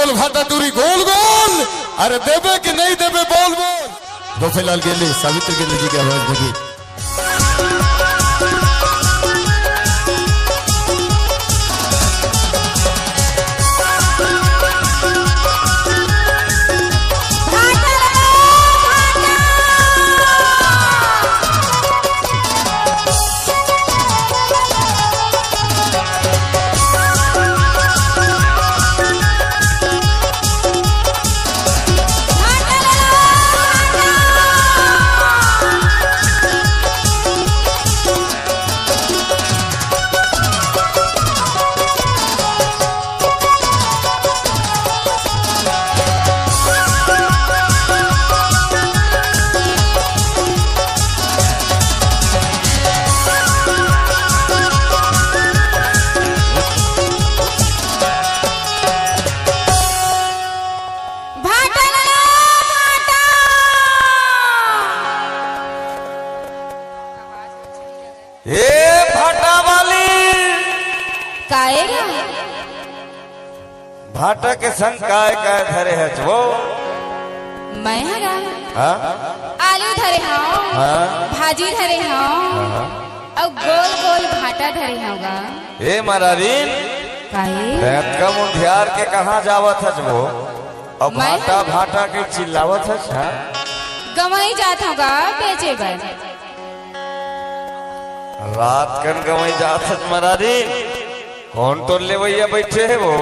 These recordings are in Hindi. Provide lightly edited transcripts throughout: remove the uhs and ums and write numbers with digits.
गोल भाटा टूरी गोल गोल। अरे देवे कि नहीं देवे बोल बोल। गोफेलाल गेले सावित्री गेले जी की आवाज लगी। भाटा के संग काय काय धरे है वो मैं हरा हाँ आलू धरे हाँ हाँ भाजी धरे हाँ और गोल गोल भाटा धरे होगा। ए मरारीन काहे कम उधियार के कहाँ जावत है वो अब मैं? भाटा भाटा के चिल्लावत है हाँ? गवाई जात होगा बेचे बर। रात कन गवई जात है मरारीन कौन तो ले भैया बैठे है वो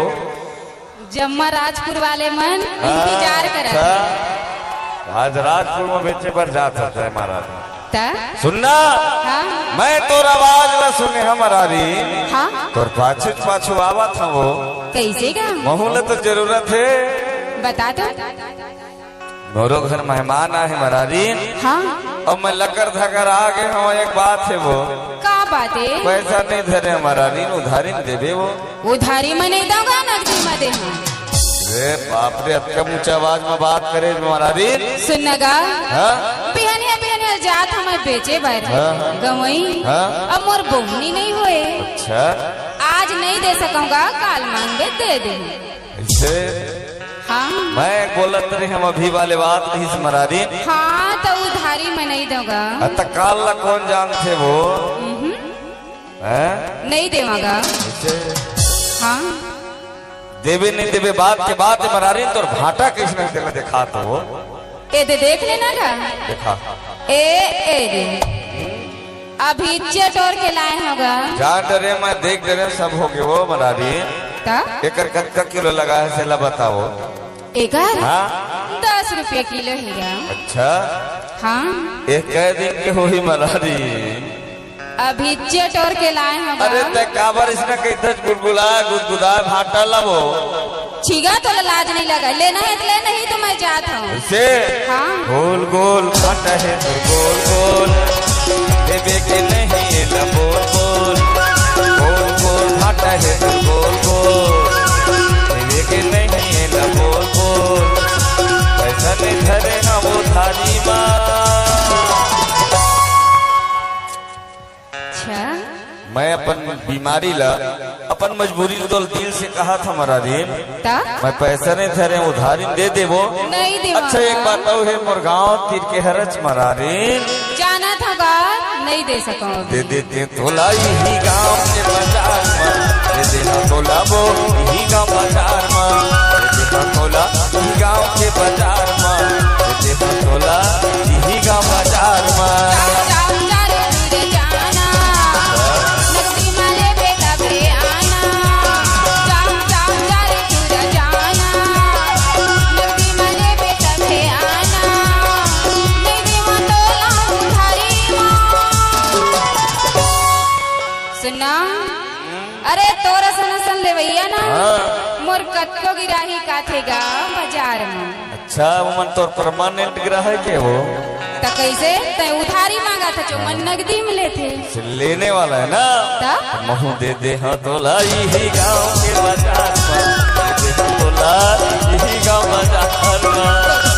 जम्मा राजपुर वाले मन इंतजार कर आज राजपुर में बेचे पर जाता है महाराज ता सुनना हाँ मैं तोर आवाज न सुने हमारी हाँ तोर पाछू पाछू आवा था वो कैसे का महूल तो जरूरत है बता दो। मोरो घर मेहमान आए महाराजी हाँ अब मैं लकर धकर आ गए हम एक बात है वो का बात है पैसा नहीं धरे हमारी उधारी नहीं देवे वो उधारी में नहीं दूंगा नकदी में दे। अरे बाप रे अच्छा ऊंचा आवाज में बात करे महाराजी सुनगा हाँ बिहनिया बिहनिया जात हमें बेचे बर हाँ। गवई हाँ। अब मोर बोहनी नहीं हुए अच्छा आज नहीं दे सकूंगा काल मांगे दे दे। ऐसे हाँ मैं बोलत रही हम अभी वाले बात नहीं स्मरारी हाँ तो उधारी में नहीं दूंगा काल ला कौन जानते वो हैं? नहीं देवागा। हाँ देवे नहीं देवे बात के बात मरारी तो भाटा किसने दिला देखा तो वो ए दे देख लेना का देखा ए दे अभी चटोर के लाए होगा जा डरे मैं देख डरे सब हो गए वो मरारी ता एक कच्चा किलो लगा है सेला बताओ एकर हाँ 10 रुपये किलो है। अच्छा हाँ एक कै दिन के हो ही मरारी अभी चटोर के लाए होगा। अरे ते काबर इसने कैसे गुदगुदा गुदगुदा भाटा लावो छीगा तो लाज नहीं लगा लेना है तो लेना ही तो मैं जात हूँ से हाँ गोल गोल भाटा है तो गोल गोल देवे के नहीं ला बोल बोल गोल गोल भाटा है तो गोल गोल देवे के नहीं ला बोल बोल पैसा नहीं धरे हम उधारी माँ। अच्छा मैं अपन बीमारी ला अपन मजबूरी तो दिल से कहा था मरारी ता मैं पैसा नहीं धरे उधारी दे दे वो नहीं दे। अच्छा एक बात है मुरगांव तीर के हरच मरारी जाना था बात नहीं दे सकूं दे देते तोला यही गांव के बाजार में दे देना तोला वो यही गांव बाजार में दे देना तोला यही गांव के बाजार में दे देना तोला यही गांव बाजार में। सुना अरे तोरा सन ले भैया ना मोर कत्तो गिराही काथेगा बाजार में। अच्छा वो मन तो परमानेंट ग्राहक है वो तो कैसे तय उधारी मांगा था जो मन नगदी में लेते लेने वाला है ना ता महू दे दे हाँ तोला यही गांव के बाजार में दे दे हाँ तोला यही गांव बाजार में।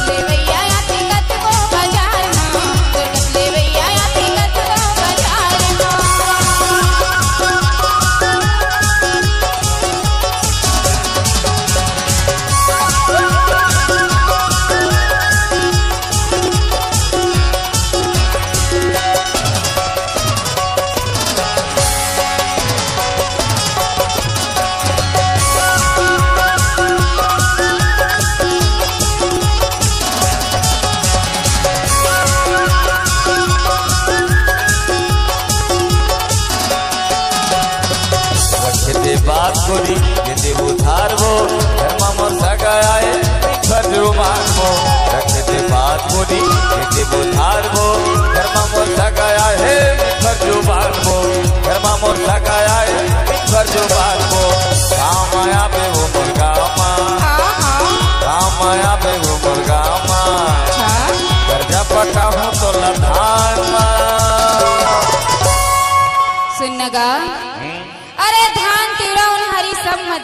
ले भैया आती कत्तो बाजार में ले भैया आती कत्तो बाजार में।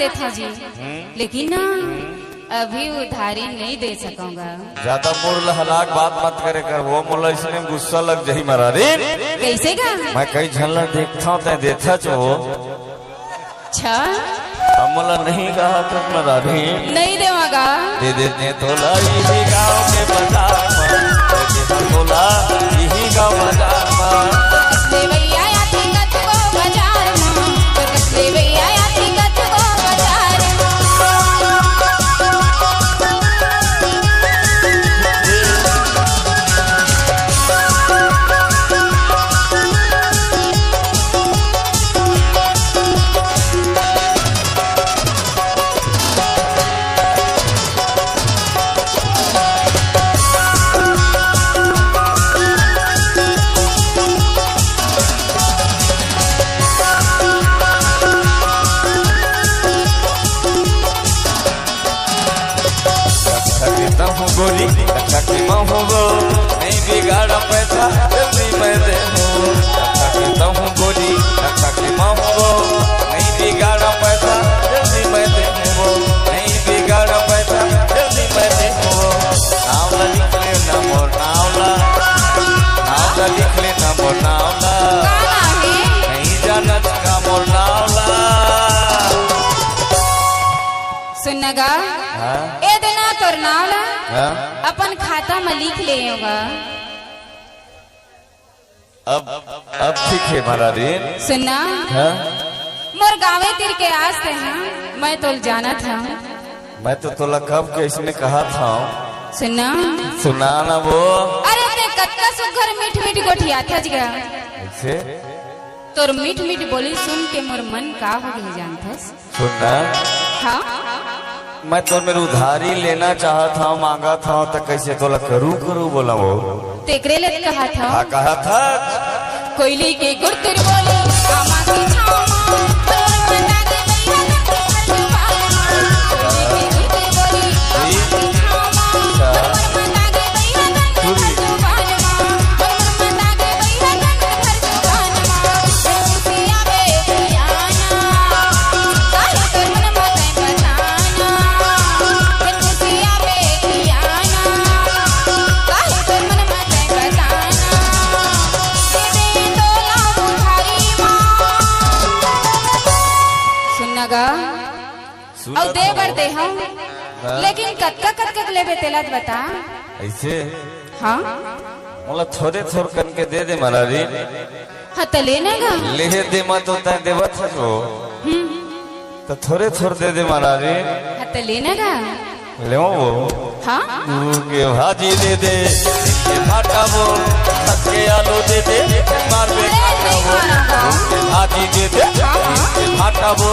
देता जी, लेकिन ना अभी उधारी नहीं दे सकूंगा। ज्यादा मूड हलाक बात मत करे कर, वो मोला इसने गुस्सा लग जाही महारानी। कैसे का? मैं कई झल्ला देखता हूँ, देता चो अच्छा मोला नहीं कहा तो महारानी नहीं देवागा। दे देते तोला यही गाँव के बाजार में, तोला यही गाँव बाजार में। कसले भैया आती कच को बाजार में, कसले भैया आती कच को बाजार में। गोरी अच्छा की महूगो नहीं बिगाड़ा पैसा जल्दी मैं दे कहता हूँ गोरी अच्छा की महूगो नहीं बिगाड़ा पैसा जल्दी मैं दे नहीं बिगाड़ा पैसा जल्दी मैं दे। नावला लिख ले ना मोर नावला, नावला लिख ले ना मोर नावला, नहीं जाना का मोर नावला। सुनगा ए देना तोर नावला अपन खाता में लिख ले होगा। अब ठीक है महारानी। सुनना मोर गाँवे तिर के आज थे ना, मैं तो जाना था। मैं तो तोला कब के इसने कहा था। सुनना सुना ना वो। अरे ते कत्ता सुघर मीठ मीठ गोठिया था जगा। ऐसे तोर मीठ मीठ बोली सुन के मोर मन का हो गई जानथस। सुनना हाँ मैं तो मेरी उधारी लेना चाहता हूँ, मांगा था तो कैसे तोला करू बोला वो तेकरे ले कहा था। कहा था कोयली के गुर्तर बोली आमा की छामा बंदा के भैया कोयली के गुर्तर बोली आमा की छामा बंदा के भैया बंदा के भैया घर जुबान मां खुशिया बे याना काहे तोर मन मते बताना खुशिया बे याना काहे तोर मन मते बताना दे तोला उधारी मां। सुनगा और दे बर दे हम, लेकिन कत्का लेबे तेला बता। ऐसे हाँ मोला थोड़े कन के दे दे महारानी। हाँ तो लेना गा ले दे मत होता है देवत है तो थोड़े दे दे महारानी। हाँ तो लेना गा ले वो हाँ के भाजी दे दे के भाटा वो के आलू दे दे मार बे काटा वो भाजी दे दे के भाटा वो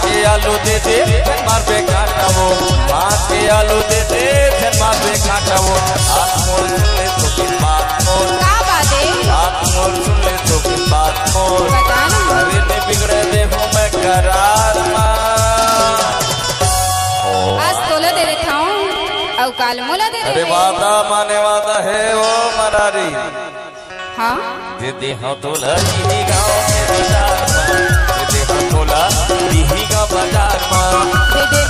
के आलू दे दे मार बे काटा वो के आलू दे दे मार बे काटा वो। हाथ मोल सुन ले तो की बात मोल का बात है, हाथ मोल सुन ले तो की बात मोल बताना। अरे ने बिगड़े देखो मैं करार आज तोला दे देता हूँ और काल मोला दे अरे दे। वादा माने वादा है वो मरारी। हाँ दे दे हाँ तोला यही गाँव के बाजार में, दे दे हाँ तोला यही गाँव बाजार में। दे दे